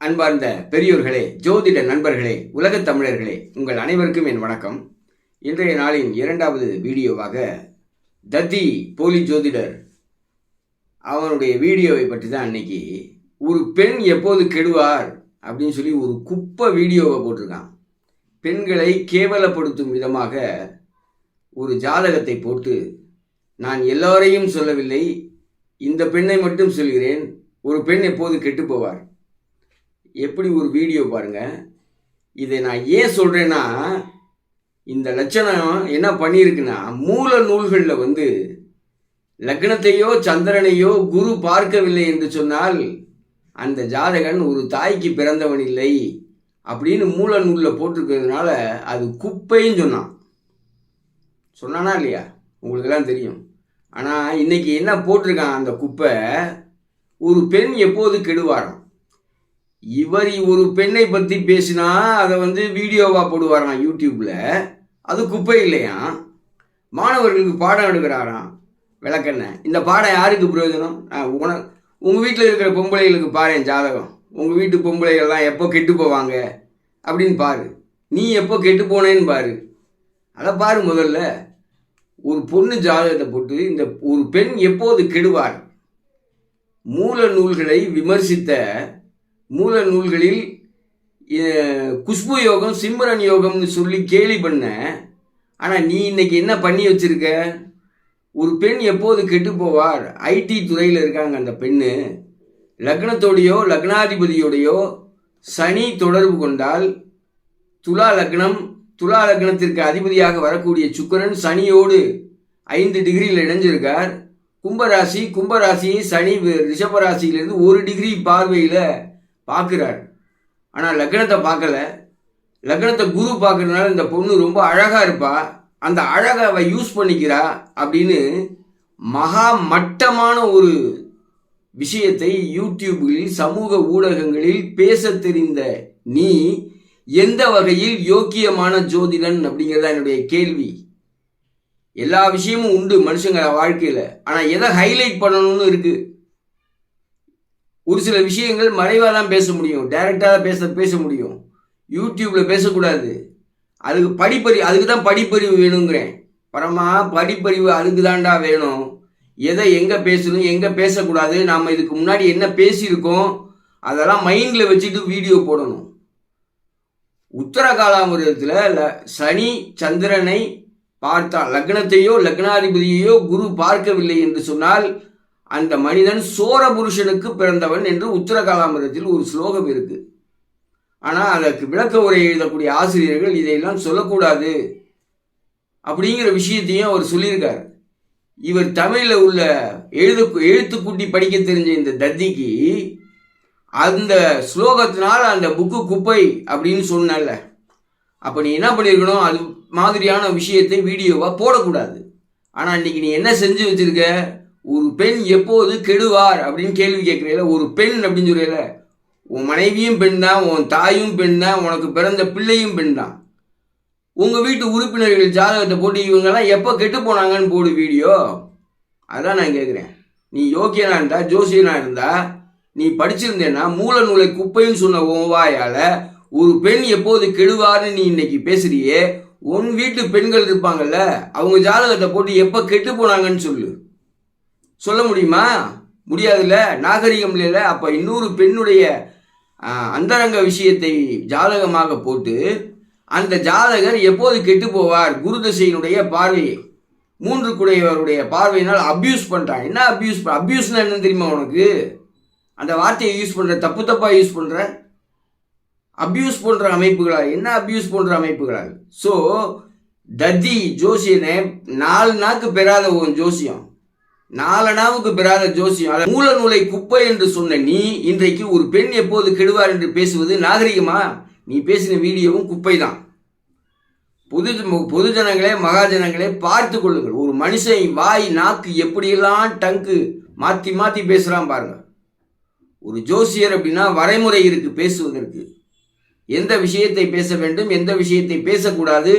அன்பார்ந்த பெரியோர்களே, ஜோதிட நண்பர்களே, உலகத் தமிழர்களே, உங்கள் அனைவருக்கும் என் வணக்கம். இன்றைய நாளின் இரண்டாவது வீடியோவாக தத்தி போலி ஜோதிடர் அவனுடைய வீடியோவை பற்றி தான் அன்னைக்கு ஒரு பெண் எப்போது கெடுவார் அப்படின்னு சொல்லி ஒரு குப்பை வீடியோவை போட்டிருக்கான். பெண்களை கேவலப்படுத்தும் விதமாக ஒரு ஜாதகத்தை போட்டு, நான் எல்லோரையும் சொல்லவில்லை, இந்த பெண்ணை மட்டும் சொல்கிறேன், ஒரு பெண் எப்போது கெட்டு போவார். எப்படி ஒரு வீடியோ பாருங்க. இதை நான் ஏன் சொல்றேன்னா, இந்த லட்சணம் என்ன பண்ணியிருக்குன்னா, மூல நூல்களில் லக்னத்தையோ சந்திரனையோ குரு பார்க்கவில்லை என்று சொன்னால் அந்த ஜாதகன் ஒரு தாய்க்கு பிறந்தவன் இல்லை அப்படின்னு மூல நூலில் போட்டிருக்கிறதுனால அது குப்பைன்னு சொன்னானா இல்லையா, உங்களுக்கெல்லாம் தெரியும். ஆனால் இன்னைக்கு என்ன போட்டிருக்கான் அந்த குப்பை, ஒரு பெண் எப்போது கெடுவாராம். இவர் ஒரு பெண்ணை பற்றி பேசினா அதை வீடியோவாக போடுவாராம் யூடியூப்பில். அது குப்பை இல்லையா, மாணவர்களுக்கு பாடம் எடுக்கிறாராம் விளக்கண்ண. இந்த பாடம் யாருக்கு பிரயோஜனம்? உங்கள் வீட்டில் இருக்கிற பொம்பளைகளுக்கு பாரு ஜாதகம், உங்கள் வீட்டு பொம்பளைகள்லாம் எப்போ கெட்டு போவாங்க அப்படின்னு பாரு, நீ எப்போ கெட்டு போனேன்னு பாரு, அதை பாரு. முதல்ல ஒரு பொண்ணு ஜாதகத்தை போட்டு இந்த ஒரு பெண் எப்போது கெடுவார், மூல நூல்களை விமர்சித்த, மூல நூல்களில் குஷ்பு யோகம் சிம்ரன் யோகம்னு சொல்லி கேலி பண்ண. ஆனால் நீ இன்னைக்கு என்ன பண்ணி வச்சிருக்க, ஒரு பெண் எப்போது கெட்டு போவார். ஐடி துறையில் இருக்காங்க அந்த பெண்ணு. லக்னத்தோடையோ லக்னாதிபதியோடையோ சனி தொடர்பு கொண்டால், துலா லக்னம், துலா லக்னத்திற்கு அதிபதியாக வரக்கூடிய சுக்கிரன் சனியோடு 5 டிகிரியில் இணைஞ்சிருக்கார். கும்பராசி, கும்பராசியை சனி ரிஷபராசியிலிருந்து 1 டிகிரி பார்வையில் பார்க்குறார். ஆனால் லக்னத்தை பார்க்கல. லக்னத்தை குரு பார்க்கறதுனால இந்த பொண்ணு ரொம்ப அழகாக இருப்பா, அந்த அழகை அவ யூஸ் பண்ணிக்கிறா அப்படின்னு மகா மட்டமான ஒரு விஷயத்தை யூடியூப்களில் சமூக ஊடகங்களில் பேச தெரிந்த நீ எந்த வகையில் யோக்கியமான ஜோதிடன் அப்படிங்கிறதா என்னுடைய கேள்வி. எல்லா விஷயமும் உண்டு மனுஷங்க வாழ்க்கையில், ஆனால் எதை ஹைலைட் பண்ணணும்னு இருக்கு. ஒரு சில விஷயங்கள் மறைவாக தான் பேச முடியும், டைரெக்டாக தான் பேச முடியும். யூடியூப்பில் பேசக்கூடாது. அதுக்கு தான் படிப்பறிவு வேணுங்கிறேன். பரமா படிப்பறிவு அதுக்கு தான்டா வேணும். எதை எங்கே பேசணும் எங்கே பேசக்கூடாது, நாம் இதுக்கு முன்னாடி என்ன பேசியிருக்கோம் அதெல்லாம் மைண்டில் வச்சுட்டு வீடியோ போடணும். உத்தர காலாமிரதத்தில் சனி சந்திரனை பார்த்தால், லக்னத்தையோ லக்னாதிபதியையோ குரு பார்க்கவில்லை என்று சொன்னால் அந்த மனிதன் சோர புருஷனுக்கு பிறந்தவன் என்று உத்தர காலாமிரதத்தில் ஒரு ஸ்லோகம் இருக்கு. ஆனால் அதற்கு விளக்க உரை எழுதக்கூடிய ஆசிரியர்கள் இதையெல்லாம் சொல்லக்கூடாது அப்படிங்கிற விஷயத்தையும் அவர் சொல்லியிருக்கார். இவர் தமிழில் உள்ள எழுத்துக்கூட்டி படிக்க தெரிஞ்ச இந்த தத்திக்கு அந்த ஸ்லோகத்தினால் அந்த புக்கு குப்பை அப்படின்னு சொன்னல. அப்போ நீ என்ன பண்ணியிருக்கணும், அது மாதிரியான விஷயத்தை வீடியோவாக போடக்கூடாது. ஆனால் இன்னைக்கு நீ என்ன செஞ்சு வச்சிருக்க, ஒரு பெண் எப்போது கெடுவார் அப்படின்னு கேள்வி கேட்குறீல. ஒரு பெண் அப்படின்னு சொல்றீல, உன் மனைவியும் பெண் தான், உன் தாயும் பெண் தான், உனக்கு பிறந்த பிள்ளையும் பெண் தான். உங்கள் வீட்டு உறுப்பினர்கள் ஜாதகத்தை போட்டு இவங்கெல்லாம் எப்போ கெட்டு போனாங்கன்னு போடு வீடியோ. அதான் நான் கேட்குறேன். நீ யோக்கியனா இருந்தா, ஜோசியனா இருந்தா, நீ படிச்சிருந்தேன்னா மூல நூலை குப்பைன்னு சொன்ன உன் வாயால் ஒரு பெண் எப்போது கெடுவார்னு நீ இன்னைக்கு பேசுறியே, உன் வீட்டு பெண்கள் இருப்பாங்கல்ல, அவங்க ஜாதகத்தை போட்டு எப்போ கெட்டு போனாங்கன்னு சொல்ல முடியுமா? முடியாதுல்ல, நாகரிகம் இல்லை. அப்போ இன்னொரு பெண்ணுடைய அந்தரங்க விஷயத்தை ஜாதகமாக போட்டு அந்த ஜாதகர் எப்போது கெட்டு போவார், குரு தசையினுடைய பார்வையை 3 குடையவருடைய பார்வையினால் அப்யூஸ் பண்ணுறான். என்ன அப்யூஸ்னா என்னன்னு தெரியுமா உனக்கு? அந்த வார்த்தையை யூஸ் பண்ணுற, தப்பாக யூஸ் பண்ணுற, அப்யூஸ் பண்ணுற அமைப்புகளால். என்ன அப்யூஸ் பண்ணுற அமைப்புகளால்? ஸோ தத்தி ஜோசியனை 4 நாக்கு பெறாத உன் ஜோசியம், 4 நாவுக்கு பெறாத ஜோசியம், மூல நூலை குப்பை என்று சொன்ன நீ இன்றைக்கு ஒரு பெண் எப்போது கெடுவார் என்று பேசுவது நாகரிகமா? நீ பேசின வீடியோவும் குப்பை தான். பொதுஜனங்களே, மகாஜனங்களே பார்த்து கொள்ளுங்கள். ஒரு மனுஷன் வாய் நாக்கு எப்படியெல்லாம் டங்கு மாற்றி மாற்றி பேசுகிறான் பாருங்க. ஒரு ஜோசியர் அப்படின்னா வரைமுறை இருக்கு பேசுவதற்கு. எந்த விஷயத்தை பேச வேண்டும், எந்த விஷயத்தை பேசக்கூடாது,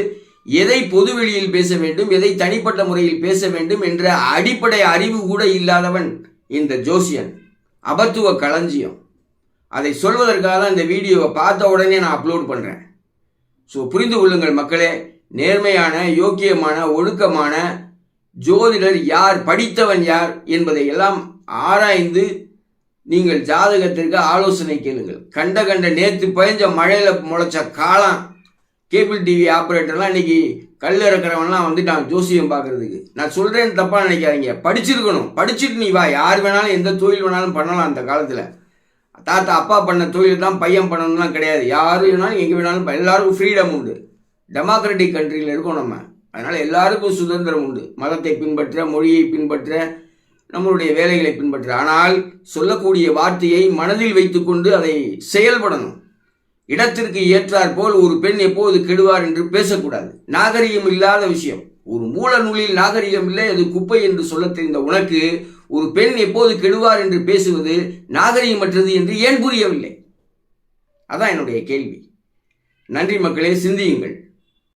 எதை பொதுவெளியில் பேச வேண்டும், எதை தனிப்பட்ட முறையில் பேச வேண்டும் என்ற அடிப்படை அறிவு கூட இல்லாதவன் இந்த ஜோசியன். அபத்துவ களஞ்சியம். அதை சொல்வதற்காக தான் இந்த வீடியோவை பார்த்த உடனே நான் அப்லோட் பண்ணுறேன். ஸோ புரிந்து கொள்ளுங்கள் மக்களே, நேர்மையான, யோக்கியமான, ஒழுக்கமான ஜோதிடர் யார், படித்தவன் யார் என்பதை எல்லாம் ஆராய்ந்து நீங்கள் ஜாதகத்திற்கு ஆலோசனை கேளுங்கள். கண்ட நேற்று பயஞ்ச மழையில் முளைச்ச காலம் கேபிள் டிவி ஆப்ரேட்டர்லாம் இன்னைக்கு கல் இறக்குறவன்லாம் வந்துட்டான் ஜோசியம் பார்க்கறதுக்கு. நான் சொல்கிறேன்னு தப்பாக நினைக்காதீங்க. படிச்சிருக்கணும். படிச்சுட்டு நீ வா. யார் வேணாலும் எந்த தொழில் வேணாலும் பண்ணலாம். அந்த காலத்தில் தாத்தா அப்பா பண்ண தொழில் தான் பையன் பண்ணணும்லாம் கிடையாது. யார் வேணாலும் எங்கே வேணாலும் எல்லாருக்கும் ஃப்ரீடம் உண்டு. டெமோக்ராட்டிக் கண்ட்ரியில் இருக்கோம் நம்ம. அதனால் எல்லாருக்கும் சுதந்திரம் உண்டு. மதத்தை பின்பற்ற, மொழியை பின்பற்ற, நம்மளுடைய வேலைகளை பின்பற்ற. ஆனால் சொல்லக்கூடிய வார்த்தையை மனதில் வைத்துக்கொண்டு அதை செயல்படணும். இடத்திற்கு ஏற்றாற் போல் ஒரு பெண் எப்போது கெடுவார் என்று பேசக்கூடாது. நாகரிகம் இல்லாத விஷயம். ஒரு மூல நூலில் நாகரிகம் இல்லை, அது குப்பை என்று சொல்ல தெரிந்த உனக்கு ஒரு பெண் எப்போது கெடுவார் என்று பேசுவது நாகரிகமற்றது என்று ஏன் புரியவில்லை? அதான் என்னுடைய கேள்வி. நன்றி மக்களே, சிந்தியுங்கள்.